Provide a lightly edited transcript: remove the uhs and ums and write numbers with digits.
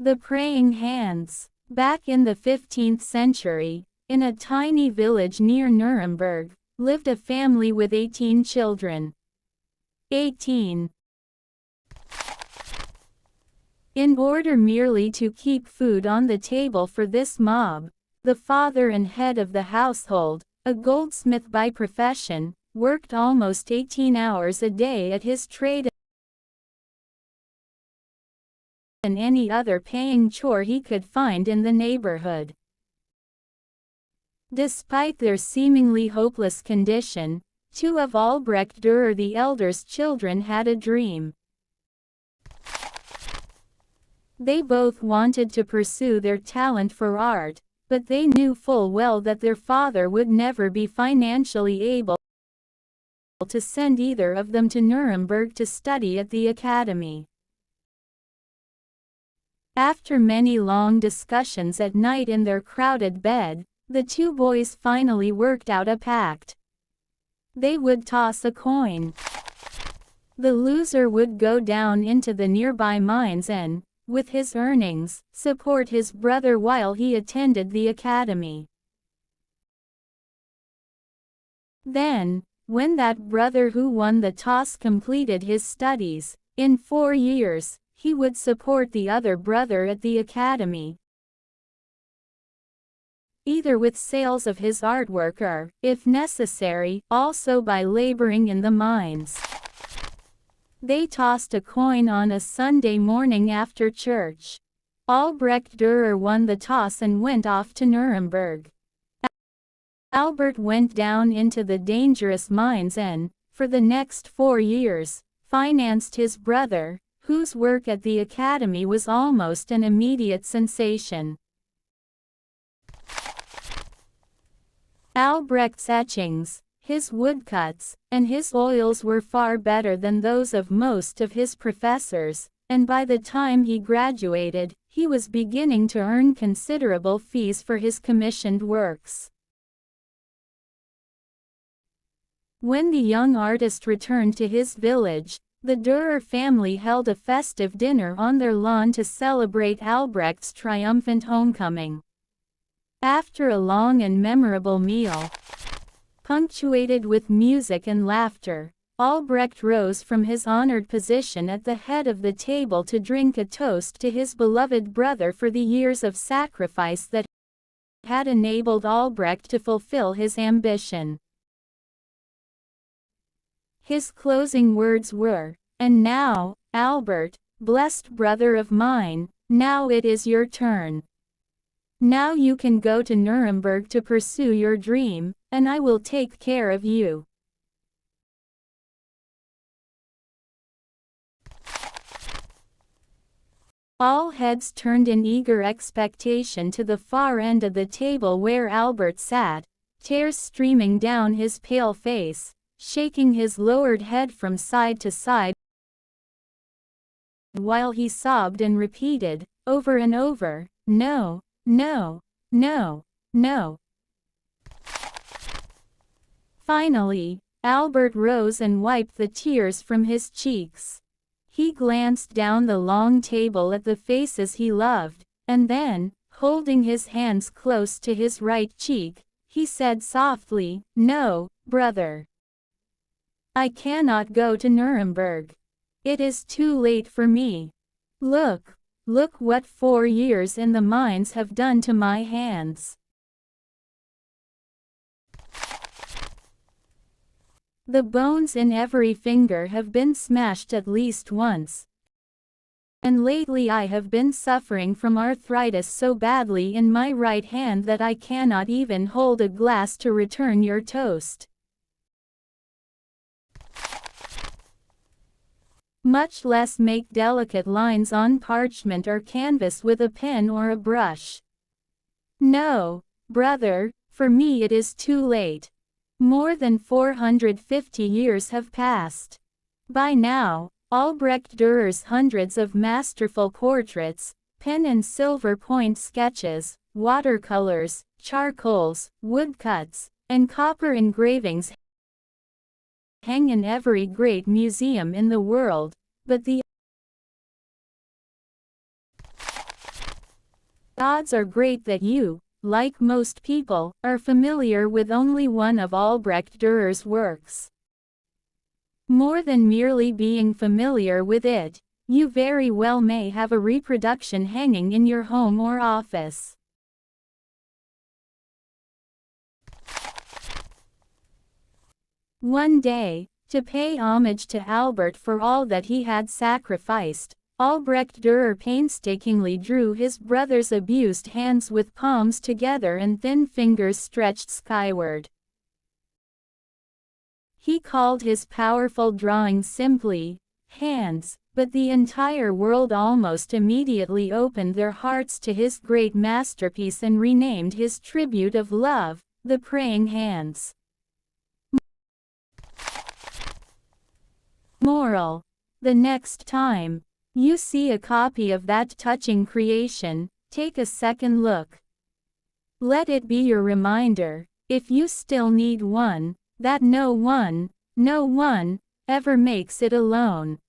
The Praying Hands. Back in the 15th century, in a tiny village near Nuremberg, lived a family with 18 children. 18. In order merely to keep food on the table for this mob, the father and head of the household, a goldsmith by profession, worked almost 18 hours a day at his trade and any other paying chore he could find in the neighborhood. Despite their seemingly hopeless condition, two of Albrecht Dürer the elder's children had a dream. They both wanted to pursue their talent for art, but they knew full well that their father would never be financially able to send either of them to Nuremberg to study at the academy. After many long discussions at night in their crowded bed, the two boys finally worked out a pact. They would toss a coin. The loser would go down into the nearby mines and, with his earnings, support his brother while he attended the academy. Then, when that brother who won the toss completed his studies, in 4 years, he would support the other brother at the academy, either with sales of his artwork or, if necessary, also by laboring in the mines. They tossed a coin on a Sunday morning after church. Albrecht Dürer won the toss and went off to Nuremberg. Albert went down into the dangerous mines and, for the next 4 years, financed his brother, whose work at the academy was almost an immediate sensation. Albrecht's etchings, his woodcuts, and his oils were far better than those of most of his professors, and by the time he graduated, he was beginning to earn considerable fees for his commissioned works. When the young artist returned to his village, the Dürer family held a festive dinner on their lawn to celebrate Albrecht's triumphant homecoming. After a long and memorable meal, punctuated with music and laughter, Albrecht rose from his honored position at the head of the table to drink a toast to his beloved brother for the years of sacrifice that had enabled Albrecht to fulfill his ambition. His closing words were, "And now, Albert, blessed brother of mine, now it is your turn. Now you can go to Nuremberg to pursue your dream, and I will take care of you." All heads turned in eager expectation to the far end of the table where Albert sat, tears streaming down his pale face, shaking his lowered head from side to side while he sobbed and repeated, over and over, "No, no, no, no." Finally, Albert rose and wiped the tears from his cheeks. He glanced down the long table at the faces he loved, and then, holding his hands close to his right cheek, he said softly, "No, brother. I cannot go to Nuremberg. It is too late for me. Look what 4 years in the mines have done to my hands." The bones in every finger have been smashed at least once. And lately I have been suffering from arthritis so badly in my right hand that I cannot even hold a glass to return your toast. Much less make delicate lines on parchment or canvas with a pen or a brush. No, brother, for me it is too late. More than 450 years have passed. By now, Albrecht Dürer's hundreds of masterful portraits, pen and silver point sketches, watercolors, charcoals, woodcuts, and copper engravings hang in every great museum in the world, but the Odds are great that you, like most people, are familiar with only one of Albrecht Dürer's works. More than merely being familiar with it, you very well may have a reproduction hanging in your home or office. One day, to pay homage to Albert for all that he had sacrificed, Albrecht Dürer painstakingly drew his brother's abused hands with palms together and thin fingers stretched skyward. He called his powerful drawing simply, "Hands," but the entire world almost immediately opened their hearts to his great masterpiece and renamed his tribute of love, "The Praying Hands." Moral: the next time you see a copy of that touching creation, take a second look. Let it be your reminder, if you still need one, that no one ever makes it alone.